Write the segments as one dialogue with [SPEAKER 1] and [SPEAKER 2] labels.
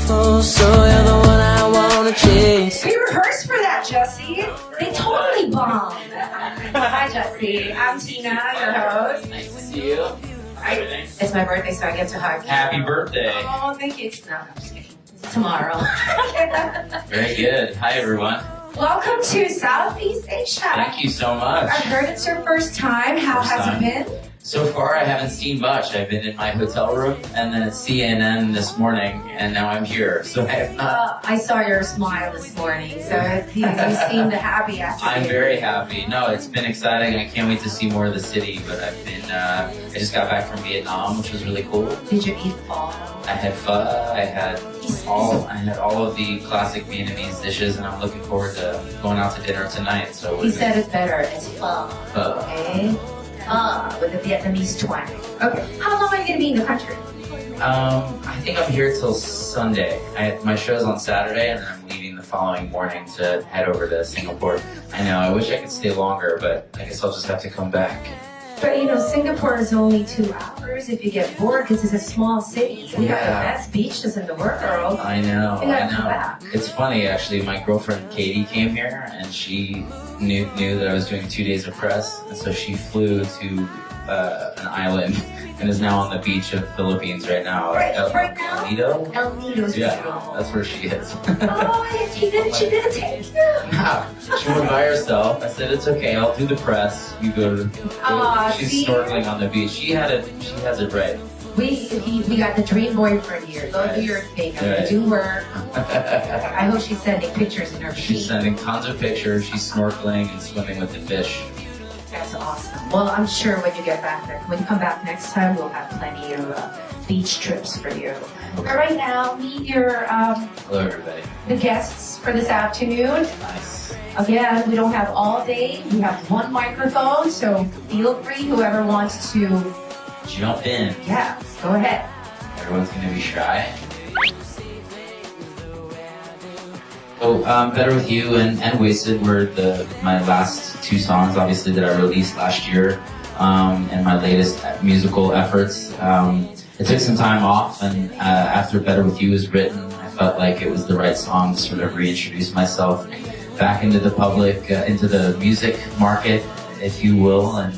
[SPEAKER 1] Oh, so you're the one I wanna chase.
[SPEAKER 2] We rehearsed for that, Jesse. They totally bombed. Hi, Jesse. I'm Tina, your host.
[SPEAKER 3] Nice to see you. Everything.
[SPEAKER 2] It's my birthday, so I get to hug you.
[SPEAKER 3] Happy birthday.
[SPEAKER 2] Oh, thank you. No, I'm just kidding. It's tomorrow.
[SPEAKER 3] Very good. Hi, everyone.
[SPEAKER 2] Welcome to Southeast Asia.
[SPEAKER 3] Thank you so much.
[SPEAKER 2] I've heard it's your first time. How
[SPEAKER 3] First
[SPEAKER 2] has
[SPEAKER 3] time.
[SPEAKER 2] it been?
[SPEAKER 3] So far, I haven't seen much. I've been in my hotel room and then at CNN this morning, and now I'm here. So I have not.
[SPEAKER 2] I saw your smile this morning, so you seemed happy after.
[SPEAKER 3] I'm very happy. No, it's been exciting. I can't wait to see more of the city. But I've been. I just got back from Vietnam, which was really cool.
[SPEAKER 2] Did you eat pho?
[SPEAKER 3] I had pho. I had all of the classic Vietnamese dishes, and I'm looking forward to going out to dinner tonight. So
[SPEAKER 2] He said it better. It's pho.
[SPEAKER 3] Pho.
[SPEAKER 2] Okay. With a Vietnamese twang. Okay. How long are you going to be in the country?
[SPEAKER 3] I think I'm here till Sunday. My show's on Saturday, and then I'm leaving the following morning to head over to Singapore. I know, I wish I could stay longer, but I guess I'll just have to come back.
[SPEAKER 2] But you know, Singapore is only 2 hours if you get bored because it's a small city. We have the best beaches in the world.
[SPEAKER 3] I know,
[SPEAKER 2] You gotta
[SPEAKER 3] I
[SPEAKER 2] come
[SPEAKER 3] know.
[SPEAKER 2] back.
[SPEAKER 3] It's funny, actually. My girlfriend Katie came here, and she knew that I was doing 2 days of press, and so she flew to an island and is now on the beach of Philippines right now.
[SPEAKER 2] Right now?
[SPEAKER 3] El Nido?
[SPEAKER 2] El Nido's
[SPEAKER 3] Yeah,
[SPEAKER 2] beautiful.
[SPEAKER 3] that's where she is.
[SPEAKER 2] Oh, she didn't take you.
[SPEAKER 3] Nah, she went by herself. I said, it's okay, I'll do the press. You go. She's
[SPEAKER 2] see?
[SPEAKER 3] snorkeling on the beach. She has it right.
[SPEAKER 2] We got the dream boyfriend here. Go do your thing. I'm gonna do her. I hope she's sending pictures in her
[SPEAKER 3] She's
[SPEAKER 2] feet.
[SPEAKER 3] sending tons of pictures. She's snorkeling and swimming with the fish.
[SPEAKER 2] That's awesome. Well, I'm sure when you get back there, when you come back next time, we'll have plenty of beach trips for you. But right now, meet your
[SPEAKER 3] Hello, everybody.
[SPEAKER 2] the guests for this afternoon.
[SPEAKER 3] Nice.
[SPEAKER 2] Again, we don't have all day. We have one microphone, so feel free, whoever wants to.
[SPEAKER 3] Jump in.
[SPEAKER 2] Yeah, go ahead.
[SPEAKER 3] Everyone's gonna be shy. So, Better With You and Wasted were my last 2 songs, obviously, that I released last year, and my latest musical efforts. It took some time off, and after Better With You was written, I felt like it was the right song to sort of reintroduce myself back into the public, into the music market, if you will, and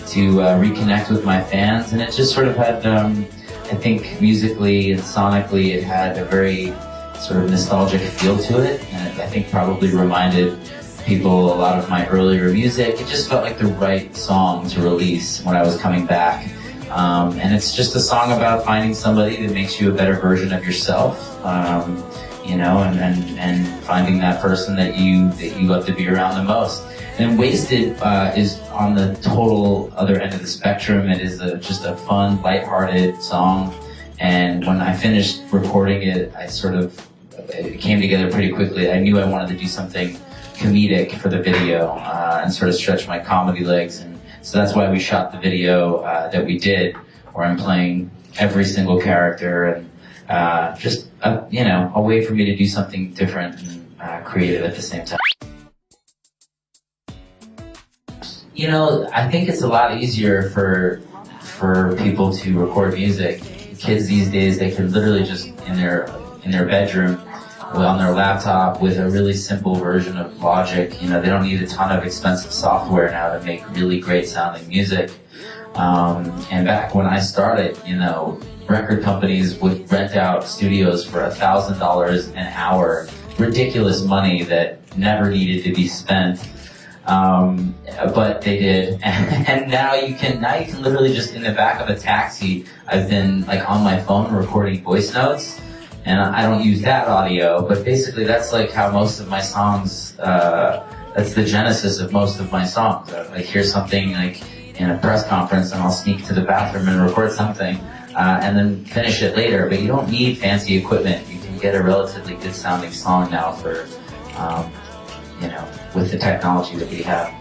[SPEAKER 3] to reconnect with my fans. And it just sort of had, I think musically and sonically, it had a very sort of nostalgic feel to it, and I think probably reminded people a lot of my earlier music. It just felt like the right song to release when I was coming back. And it's just a song about finding somebody that makes you a better version of yourself, you know, and finding that person that you love to be around the most. And Wasted is on the total other end of the spectrum. It is just a fun, lighthearted song. And when I finished recording it, it came together pretty quickly. I knew I wanted to do something comedic for the video and sort of stretch my comedy legs. And so that's why we shot the video that we did, where I'm playing every single character, and just a way for me to do something different and creative at the same time. You know, I think it's a lot easier for people to record music. Kids these days, they can literally just in their bedroom, on their laptop, with a really simple version of Logic. You know, they don't need a ton of expensive software now to make really great sounding music. And back when I started, you know, record companies would rent out studios for $1,000 an hour, ridiculous money that never needed to be spent. But they did, and now you can literally just in the back of a taxi. I've been like on my phone recording voice notes, and I don't use that audio, but basically that's like how most of my songs, that's the genesis of most of my songs. I hear something like in a press conference, and I'll sneak to the bathroom and record something, and then finish it later. But you don't need fancy equipment. You can get a relatively good sounding song now for, you know, with the technology that we have.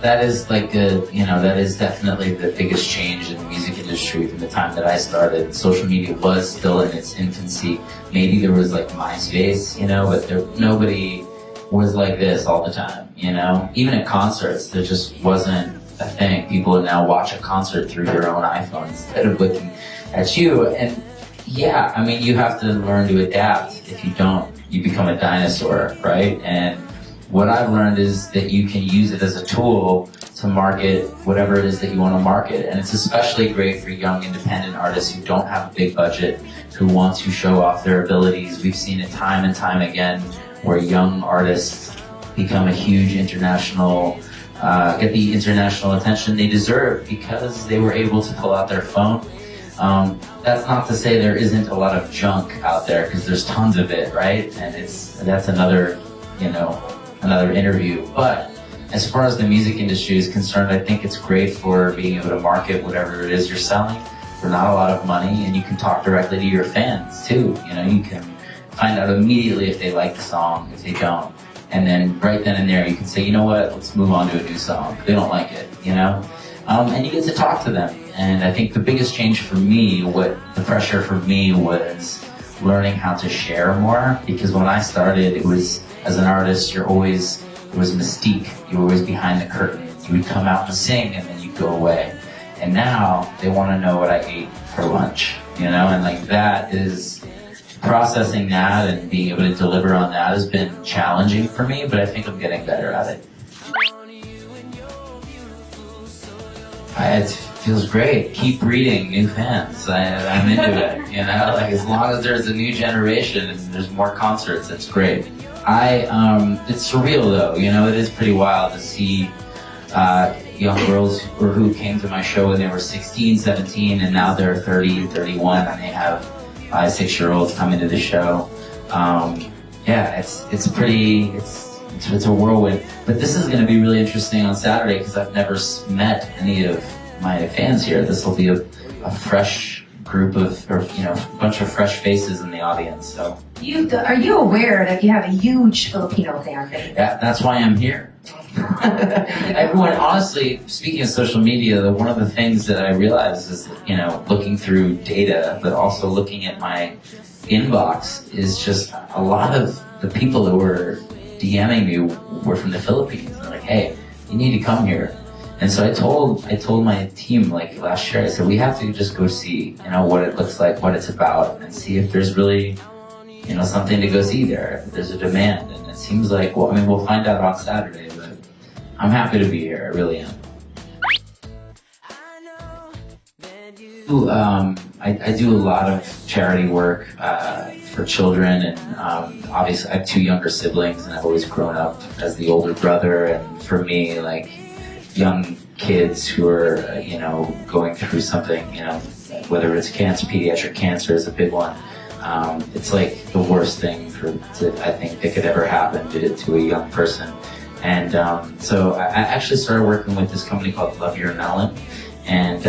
[SPEAKER 3] That is that is definitely the biggest change in the music industry from the time that I started. Social media was still in its infancy. Maybe there was like MySpace, you know, but nobody was like this all the time, you know? Even at concerts, there just wasn't a thing. People now watch a concert through their own iPhone instead of looking at you. And yeah, I mean, you have to learn to adapt. If you don't, you become a dinosaur, right? And what I've learned is that you can use it as a tool to market whatever it is that you want to market. And it's especially great for young independent artists who don't have a big budget, who want to show off their abilities. We've seen it time and time again where young artists become a huge international, get the international attention they deserve because they were able to pull out their phone. That's not to say there isn't a lot of junk out there, because there's tons of it, right? And that's another, another interview. But as far as the music industry is concerned, I think it's great for being able to market whatever it is you're selling for not a lot of money, and you can talk directly to your fans too. You can find out immediately if they like the song, if they don't. And then right then and there, you can say, you know what, let's move on to a new song. They don't like it, and you get to talk to them. And I think the biggest change for me, the pressure for me was learning how to share more. Because when I started, it was, as an artist, there was mystique. You were always behind the curtain. You would come out and sing, and then you'd go away. And now they want to know what I ate for lunch, and like that is, processing that and being able to deliver on that has been challenging for me, but I think I'm getting better at it. It feels great. Keep breeding new fans. I'm into it. Like as long as there's a new generation and there's more concerts, it's great. It's surreal though. It is pretty wild to see young girls who came to my show when they were 16, 17, and now they're 30, 31, and they have 5, 6-year-olds coming to the show. It's a whirlwind. But this is going to be really interesting on Saturday because I've never met any of my fans here. This will be a fresh group of, a bunch of fresh faces in the audience. So,
[SPEAKER 2] are you aware that you have a huge Filipino fan base?
[SPEAKER 3] Yeah, that's why I'm here. Everyone, honestly, speaking of social media, one of the things that I realized is, looking through data, but also looking at my inbox, is just a lot of the people who were DMing me were from the Philippines. They're like, hey, you need to come here. And so I told my team, like last year, I said, we have to just go see, what it looks like, what it's about, and see if there's really, something to go see there, if there's a demand. And it seems like, we'll find out on Saturday, but I'm happy to be here, I really am. I do a lot of charity work for children, and obviously I have 2 younger siblings, and I've always grown up as the older brother. And for me, like young kids who are going through something, whether it's cancer, pediatric cancer is a big one. It's like the worst thing I think that could ever happen to a young person. And so I actually started working with this company called Love Your Melon. And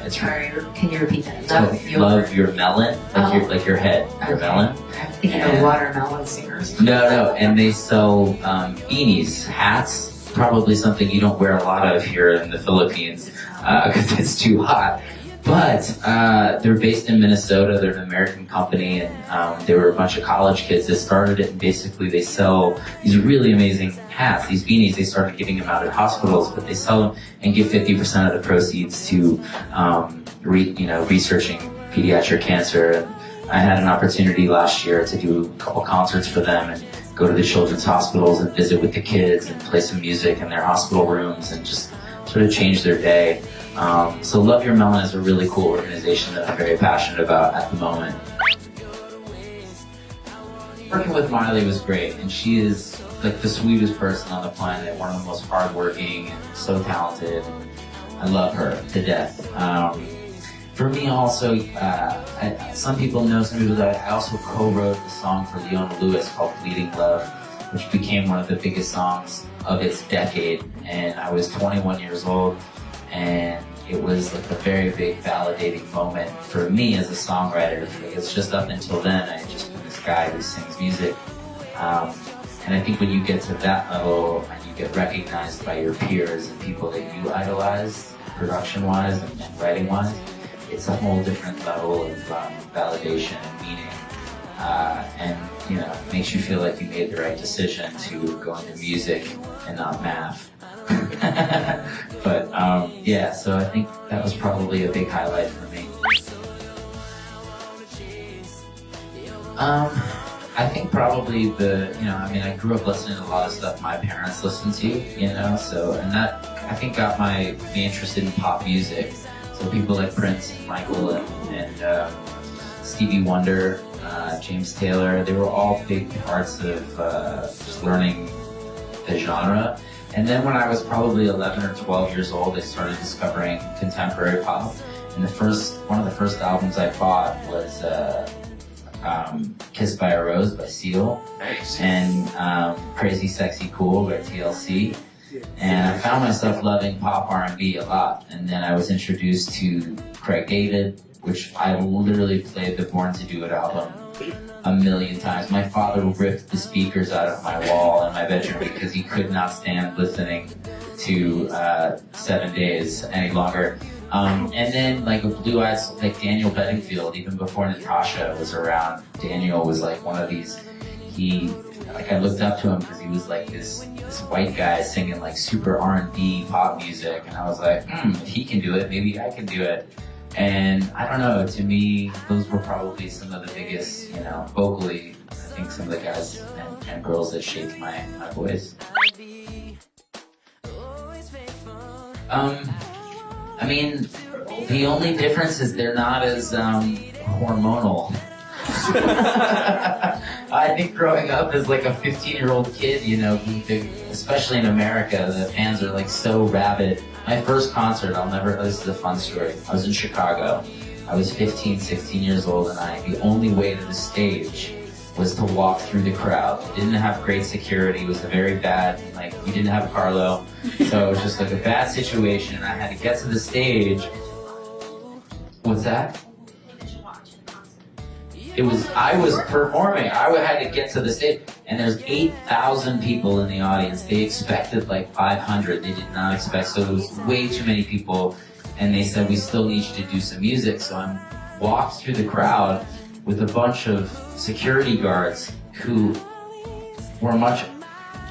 [SPEAKER 3] it's
[SPEAKER 2] Sorry, can you repeat that?
[SPEAKER 3] Love Your Melon, like your head, your melon.
[SPEAKER 2] I'm thinking of watermelon singers.
[SPEAKER 3] No, and they sell beanies, hats, probably something you don't wear a lot of here in the Philippines because it's too hot. But they're based in Minnesota. They're an American company, and they were a bunch of college kids that started it. And basically, they sell these really amazing hats, these beanies. They started giving them out at hospitals, but they sell them and give 50% of the proceeds to researching pediatric cancer. And I had an opportunity last year to do a couple concerts for them and go to the children's hospitals and visit with the kids and play some music in their hospital rooms and just sort of change their day. So Love Your Melon is a really cool organization that I'm very passionate about at the moment. Working with Miley was great, and she is like the sweetest person on the planet, one of the most hardworking and so talented. I love her to death. For me also, some people know, some people don't. I also co-wrote the song for Leona Lewis called Bleeding Love, which became one of the biggest songs of its decade. And I was 21 years old, and it was like a very big validating moment for me as a songwriter, because just up until then, I had just been this guy who sings music. And I think when you get to that level and you get recognized by your peers and people that you idolize, production-wise and writing-wise, it's a whole different level of validation and meaning. And, it makes you feel like you made the right decision to go into music and not math. But, yeah, so I think that was probably a big highlight for me. I think probably I grew up listening to a lot of stuff my parents listened to, and that, I think, got me interested in pop music. So people like Prince and Michael and Stevie Wonder, James Taylor, they were all big parts of just learning the genre. And then when I was probably 11 or 12 years old, I started discovering contemporary pop. And one of the first albums I bought was Kissed by a Rose by Seal, and Crazy Sexy Cool by TLC. And I found myself loving pop R&B a lot. And then I was introduced to Craig David, which I literally played the Born to Do It album a million times. My father ripped the speakers out of my wall in my bedroom because he could not stand listening to 7 Days any longer. And then like a Blue Eyes, like Daniel Bedingfield, even before Natasha was around, Daniel was like one of these, I looked up to him because he was like this white guy singing like super R&B pop music, and I was like, if he can do it, maybe I can do it. And I don't know, to me, those were probably some of the biggest, vocally, I think some of the guys and girls that shaped my voice. I mean, the only difference is they're not as hormonal. I think growing up as like a 15-year-old kid, especially in America, the fans are like so rabid. My first concert, this is a fun story. I was in Chicago. I was 15, 16 years old, and the only way to the stage was to walk through the crowd. It didn't have great security. It was a very bad, we didn't have Carlo. So it was just like a bad situation. I had to get to the stage. What's that? I was performing. I had to get to the stage, and there's 8,000 people in the audience. They expected like 500. They did not expect, so it was way too many people. And they said, we still need you to do some music. So I walked through the crowd with a bunch of security guards who were much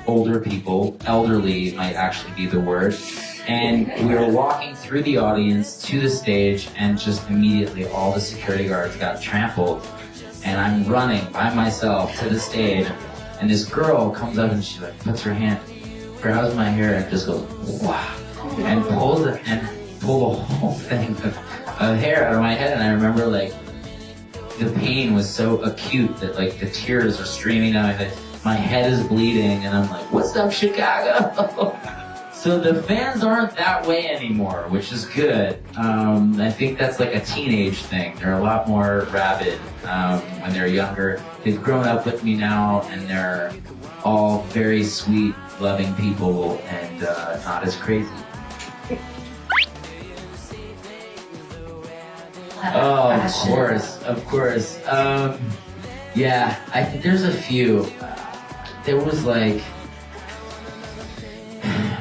[SPEAKER 3] older people. Elderly might actually be the word. And we were walking through the audience to the stage, and just immediately all the security guards got trampled. And I'm running by myself to the stage, and this girl comes up and she puts her hand, grabs my hair, and just goes, wow, and pulled the whole thing of hair out of my head. And I remember the pain was so acute that the tears are streaming down my head. My head is bleeding, and I'm like, what's up, Chicago? So the fans aren't that way anymore, which is good. I think that's like a teenage thing. They're a lot more rabid when they're younger. They've grown up with me now, and they're all very sweet, loving people, and not as crazy. Oh, of course. Yeah, I think there's a few. There was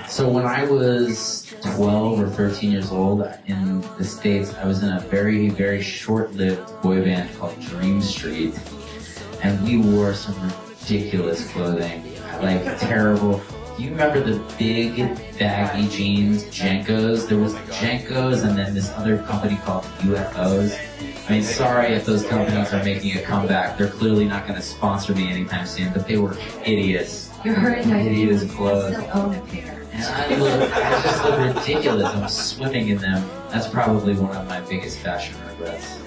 [SPEAKER 3] so when I was 12 or 13 years old in the States, I was in a very, very short-lived boy band called Dream Street, and we wore some ridiculous clothing, terrible. Do you remember the big baggy jeans, Jenkos? There was Jenkos and then this other company called UFOs. I mean, sorry if those companies are making a comeback. They're clearly not going to sponsor me anytime soon, but they were hideous.
[SPEAKER 2] You're hurting my
[SPEAKER 3] hideous clothes.
[SPEAKER 2] I still own a pair.
[SPEAKER 3] And I just look ridiculous. I'm swimming in them. That's probably one of my biggest fashion regrets.